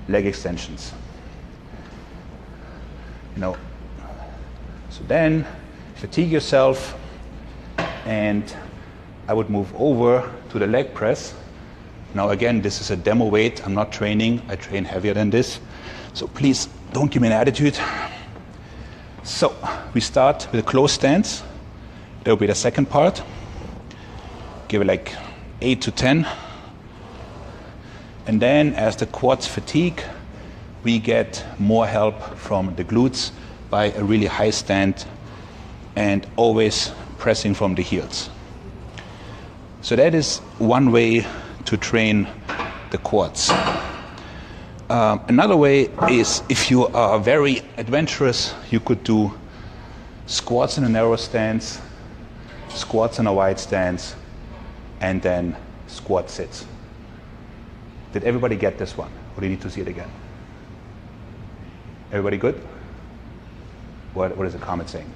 leg extensions. So then fatigue yourself, and I would move over to the leg press. Now again, this is a demo weight. I'm not training. I train heavier than this. So please don't give me an attitude. So we start with a close stance. That will be the second part. Give it like 8 to 10. And then as the quads fatigue, we get more help from the glutes by a really high stand and always pressing from the heels. So that is one way to train the quads. Another way is, if you are very adventurous, you could do squats in a narrow stance, squats in a wide stance, and then squat sits. Did everybody get this one? Or do you need to see it again? Everybody good? What is the comment saying?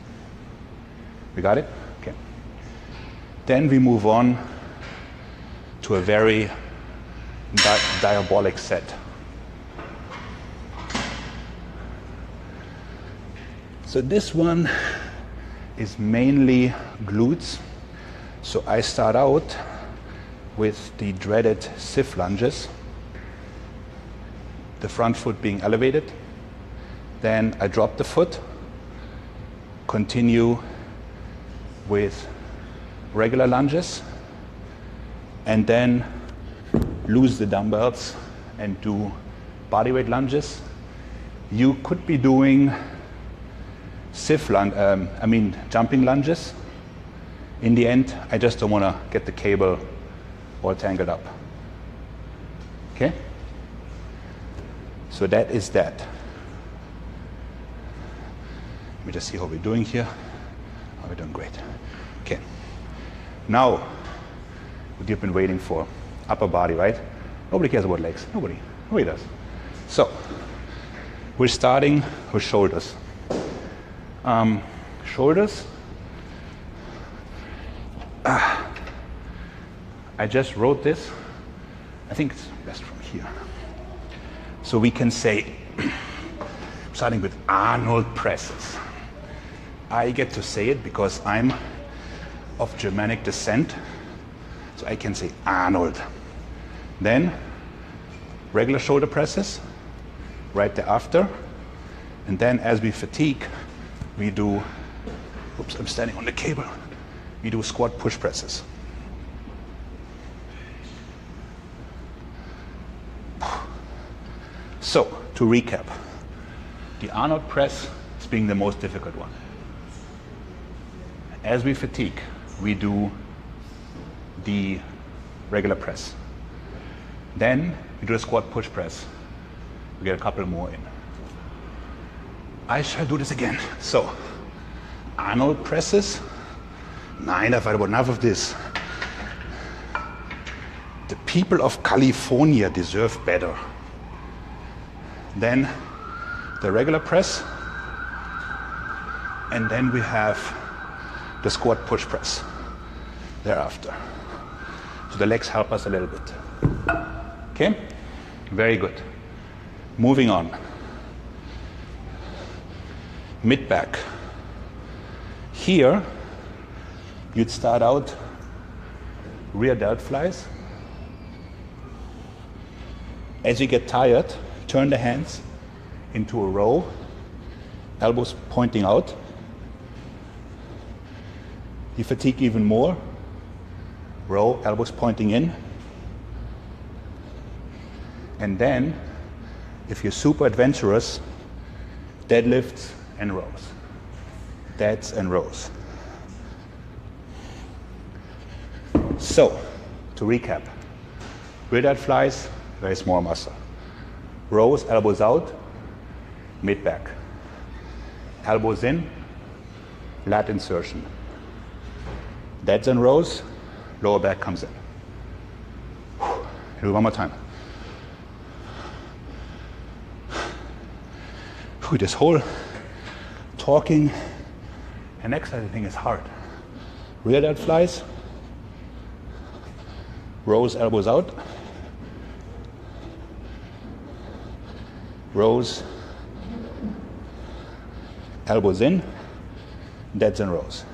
We got it? Okay. Then we move on to a very diabolic set. So this one is mainly glutes. So I start out with the dreaded SIF lunges, the front foot being elevated. Then I drop the foot, continue with regular lunges, and then lose the dumbbells and do bodyweight lunges. You could be doing jumping lunges. In the end, I just don't want to get the cable all tangled up. Okay? So that is that. Let me just see how we're doing here. Oh, we're doing great. Okay. Now, what you've been waiting for. Upper body, right? Nobody cares about legs. Nobody does. So, we're starting with shoulders. Shoulders. I just wrote this. I think it's best from here. So we can say, starting with Arnold presses. I get to say it because I'm of Germanic descent. So I can say Arnold. Then regular shoulder presses right thereafter. And then as we fatigue, we do, oops, I'm standing on the cable. We do squat push presses. So, to recap, the Arnold press is being the most difficult one. As we fatigue, we do the regular press. Then we do a squat push press. We get a couple more in. I shall do this again. So, Arnold presses. Nein, I've had enough of this. The people of California deserve better. Then the regular press. And then we have the squat push press thereafter. So the legs help us a little bit. Okay? Very good. Moving on. Mid back. Here, you'd start out rear delt flies. As you get tired, turn the hands into a row, elbows pointing out. You fatigue even more, row, elbows pointing in. And then, if you're super adventurous, deadlifts and rows. Deads and rows. So, to recap, rear delt flies, very small muscle. Rows, elbows out, mid back. Elbows in, lat insertion. Deads and rows, lower back comes in. Do it one more time. This whole talking and exercising thing is hard. Rear delt flies, rows, elbows out. rows, elbows in, deads and rows.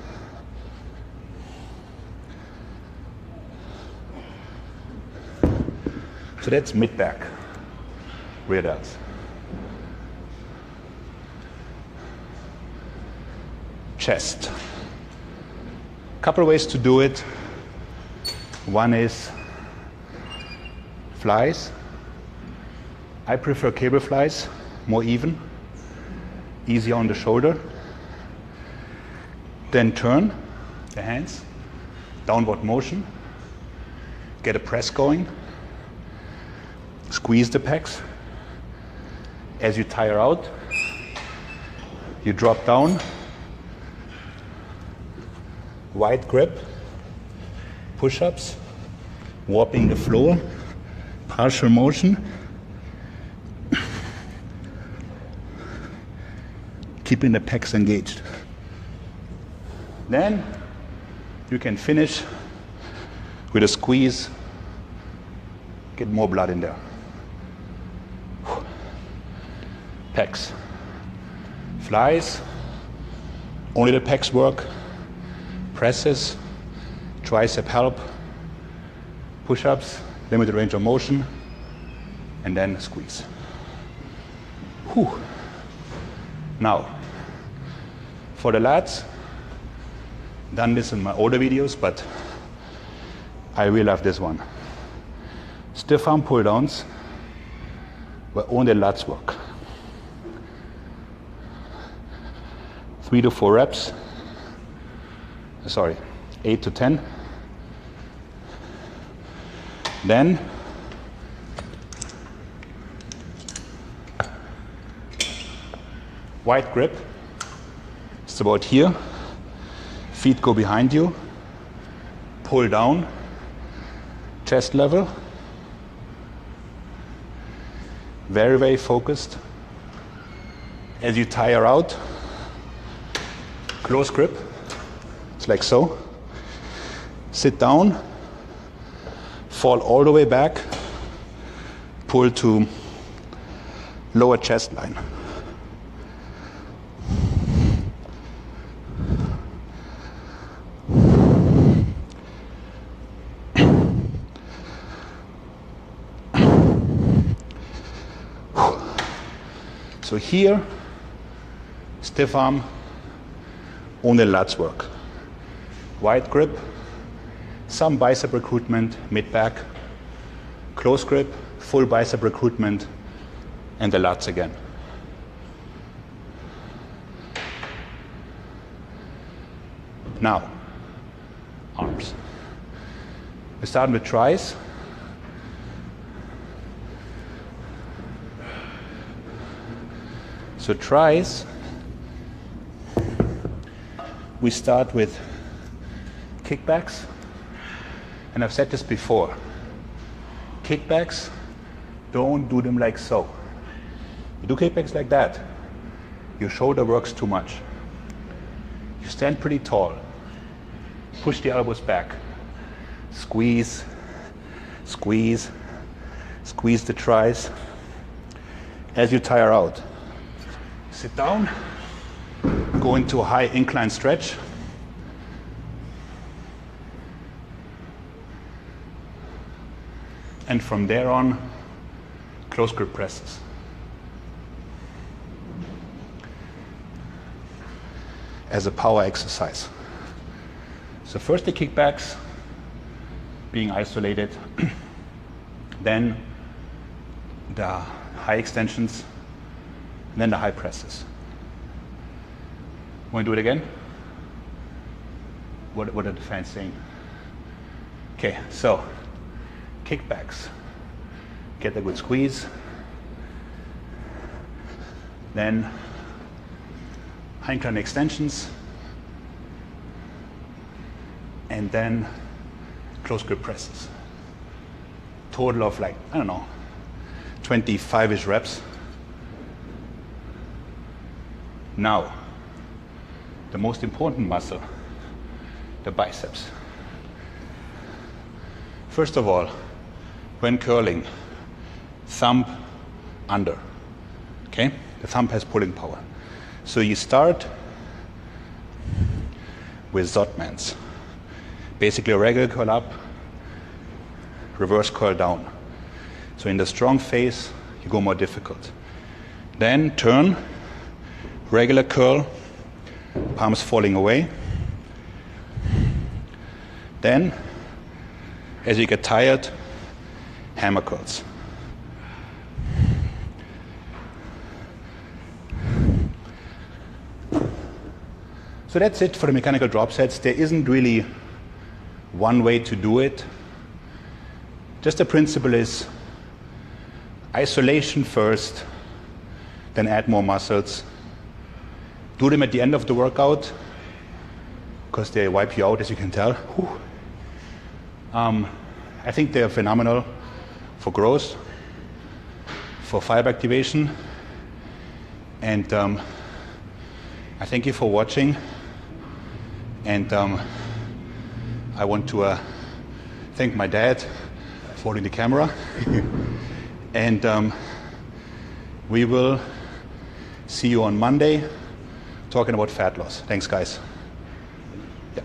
So that's mid-back, rear delts. Chest. Couple ways to do it. One is flies. I prefer cable flies, more even, easier on the shoulder. Then turn the hands, downward motion, get a press going, squeeze the pecs. As you tire out, you drop down, wide grip, push-ups, warping the floor, partial motion, keeping the pecs engaged. Then you can finish with a squeeze, get more blood in there. Pecs. Flies, only the pecs work. Presses, tricep help, push-ups, limited range of motion, and then squeeze. Whew. Now, for the lads, done this in my older videos, but I really love this one. Stiff arm pull downs where only lats work. 3 to 4 reps. 8 to 10. Then wide grip. It's about here. Feet go behind you. Pull down. Chest level. Very, very focused. As you tire out, close grip. It's like so. Sit down, fall all the way back, pull to lower chest line. So here, stiff arm, only lats work. Wide grip, some bicep recruitment, mid-back, close grip, full bicep recruitment, and the lats again. Now, arms. We start with tries. So tries, we start with kickbacks, and I've said this before. Kickbacks, don't do them like so. You do kickbacks like that, your shoulder works too much. You stand pretty tall, push the elbows back, squeeze, squeeze, squeeze the tries. As you tire out, sit down, go into a high incline stretch. And from there on, close grip presses. As a power exercise. So first the kickbacks, being isolated, then the high extensions, and then the high presses. Want to do it again? What are the fans saying? Okay, so kickbacks. Get a good squeeze. Then high incline extensions. And then close grip presses. Total of 25-ish reps. Now, the most important muscle, the biceps. First of all, when curling, thumb under. Okay? The thumb has pulling power. So you start with Zotmans. Basically a regular curl up, reverse curl down. So in the strong phase, you go more difficult. Then turn, regular curl, palms falling away. Then, as you get tired, hammer curls. So that's it for the mechanical drop sets. There isn't really one way to do it. Just the principle is isolation first, then add more muscles. Do them at the end of the workout, because they wipe you out, as you can tell. I think they're phenomenal for growth, for fiber activation, and I thank you for watching. And I want to thank my dad for holding the camera. And we will see you on Monday talking about fat loss. Thanks, guys. Yeah.